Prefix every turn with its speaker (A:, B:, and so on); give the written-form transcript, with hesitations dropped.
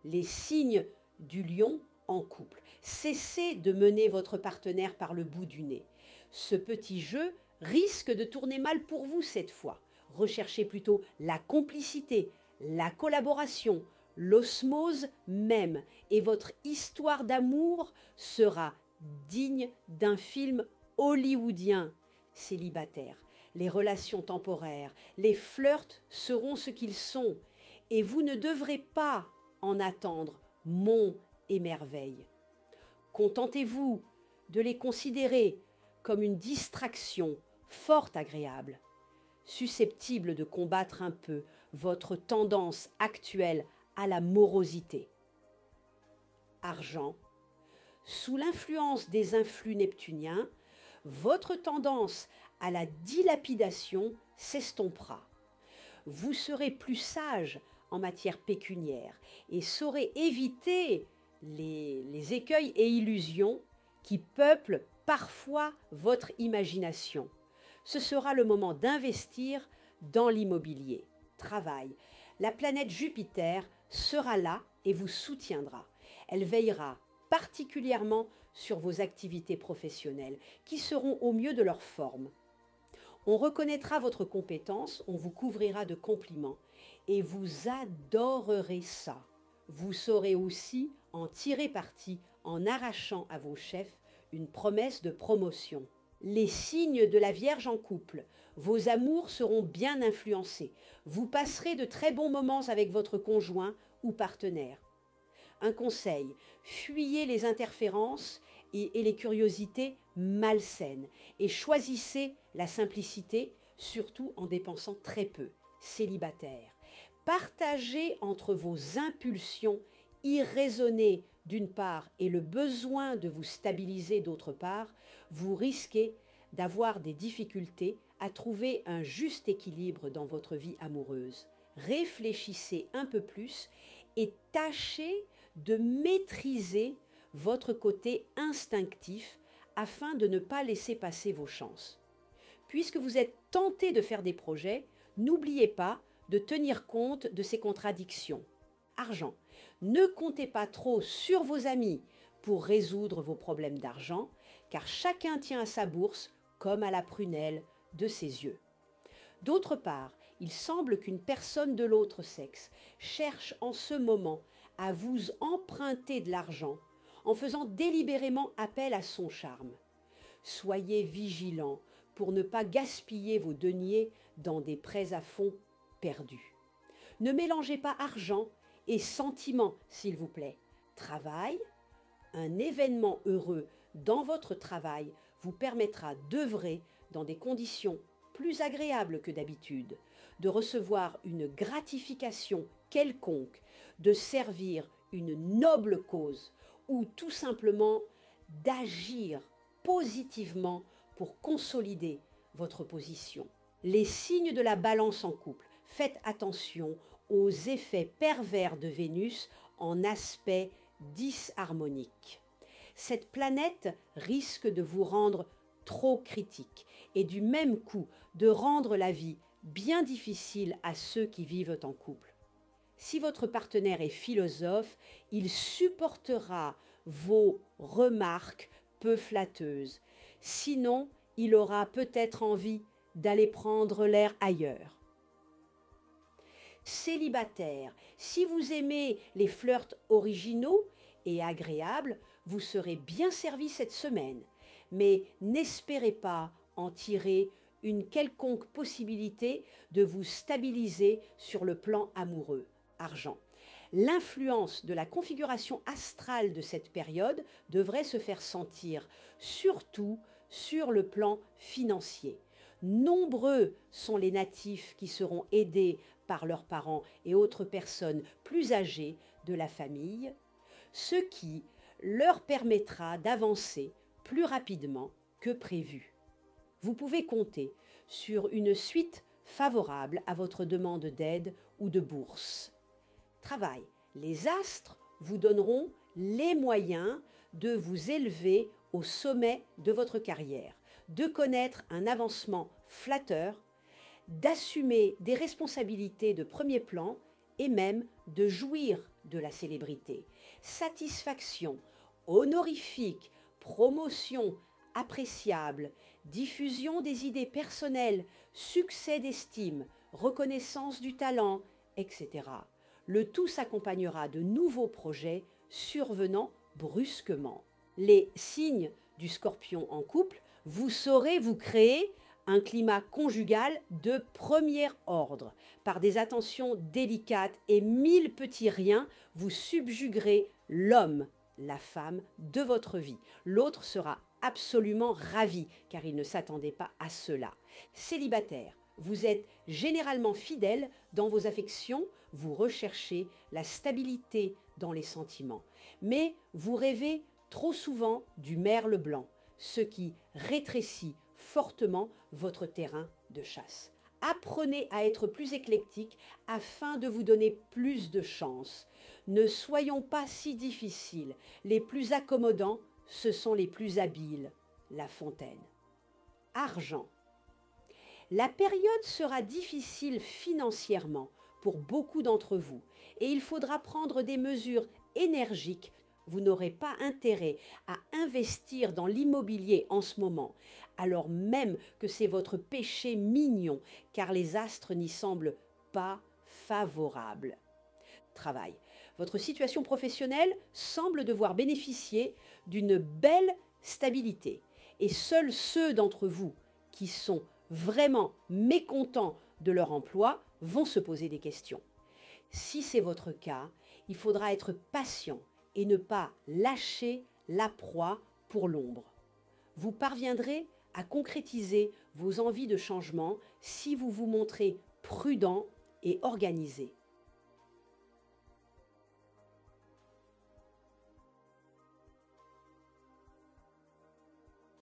A: Les signes du lion en couple. Cessez de mener votre partenaire par le bout du nez. Ce petit jeu risque de tourner mal pour vous cette fois. Recherchez plutôt la complicité, la collaboration, l'osmose même, et votre histoire d'amour sera digne d'un film hollywoodien. Célibataire, les relations temporaires, les flirts seront ce qu'ils sont, et vous ne devrez pas en attendre monts et merveilles. Contentez-vous de les considérer comme une distraction fort agréable, susceptible de combattre un peu votre tendance actuelle à la morosité. Argent. Sous l'influence des influx neptuniens, votre tendance à la dilapidation s'estompera. Vous serez plus sage en matière pécuniaire et saurez éviter les écueils et illusions qui peuplent parfois votre imagination. Ce sera le moment d'investir dans l'immobilier. Travail. La planète Jupiter sera là et vous soutiendra. Elle veillera particulièrement sur vos activités professionnelles qui seront au mieux de leur forme. On reconnaîtra votre compétence, on vous couvrira de compliments et vous adorerez ça. Vous saurez aussi en tirer parti en arrachant à vos chefs une promesse de promotion. Les signes de la Vierge en couple. Vos amours seront bien influencés. Vous passerez de très bons moments avec votre conjoint ou partenaire. Un conseil, fuyez les interférences et les curiosités malsaines et choisissez la simplicité, surtout en dépensant très peu. Célibataire, partagez entre vos impulsions irraisonnées d'une part et le besoin de vous stabiliser d'autre part, vous risquez d'avoir des difficultés à trouver un juste équilibre dans votre vie amoureuse. Réfléchissez un peu plus et tâchez de maîtriser votre côté instinctif afin de ne pas laisser passer vos chances. Puisque vous êtes tenté de faire des projets, n'oubliez pas de tenir compte de ces contradictions. Argent. Ne comptez pas trop sur vos amis pour résoudre vos problèmes d'argent, car chacun tient à sa bourse comme à la prunelle de ses yeux. D'autre part, il semble qu'une personne de l'autre sexe cherche en ce moment à vous emprunter de l'argent en faisant délibérément appel à son charme. Soyez vigilants pour ne pas gaspiller vos deniers dans des prêts à fonds perdus. Ne mélangez pas argent et sentiment, s'il vous plaît. Travail, un événement heureux dans votre travail vous permettra d'œuvrer dans des conditions plus agréables que d'habitude, de recevoir une gratification quelconque, de servir une noble cause ou tout simplement d'agir positivement pour consolider votre position. Les signes de la balance en couple. Faites attention aux effets pervers de Vénus en aspect disharmonique. Cette planète risque de vous rendre trop critique et du même coup de rendre la vie bien difficile à ceux qui vivent en couple. Si votre partenaire est philosophe, il supportera vos remarques peu flatteuses. Sinon, il aura peut-être envie d'aller prendre l'air ailleurs. Célibataire, si vous aimez les flirts originaux et agréables, vous serez bien servi cette semaine. Mais n'espérez pas en tirer une quelconque possibilité de vous stabiliser sur le plan amoureux. Argent. L'influence de la configuration astrale de cette période devrait se faire sentir, surtout sur le plan financier. Nombreux sont les natifs qui seront aidés par leurs parents et autres personnes plus âgées de la famille, ce qui leur permettra d'avancer plus rapidement que prévu. Vous pouvez compter sur une suite favorable à votre demande d'aide ou de bourse. Travail. Les astres vous donneront les moyens de vous élever au sommet de votre carrière, de connaître un avancement flatteur, d'assumer des responsabilités de premier plan et même de jouir de la célébrité. Satisfaction, honorifique, promotion appréciable, diffusion des idées personnelles, succès d'estime, reconnaissance du talent, etc. Le tout s'accompagnera de nouveaux projets survenant brusquement. Les signes du Scorpion en couple, vous saurez vous créer un climat conjugal de premier ordre. Par des attentions délicates et 1000 petits riens, vous subjuguerez l'homme, la femme de votre vie. L'autre sera absolument ravi car il ne s'attendait pas à cela. Célibataire, vous êtes généralement fidèle dans vos affections, vous recherchez la stabilité dans les sentiments. Mais vous rêvez trop souvent du merle blanc, ce qui rétrécit fortement votre terrain de chasse. Apprenez à être plus éclectique afin de vous donner plus de chance. Ne soyons pas si difficiles. Les plus accommodants, ce sont les plus habiles. La Fontaine. Argent. La période sera difficile financièrement pour beaucoup d'entre vous et il faudra prendre des mesures énergiques. Vous n'aurez pas intérêt à investir dans l'immobilier en ce moment, alors même que c'est votre péché mignon, car les astres n'y semblent pas favorables. Travail. Votre situation professionnelle semble devoir bénéficier d'une belle stabilité. Et seuls ceux d'entre vous qui sont vraiment mécontents de leur emploi vont se poser des questions. Si c'est votre cas, il faudra être patient et ne pas lâcher la proie pour l'ombre. Vous parviendrez à concrétiser vos envies de changement si vous vous montrez prudent et organisé.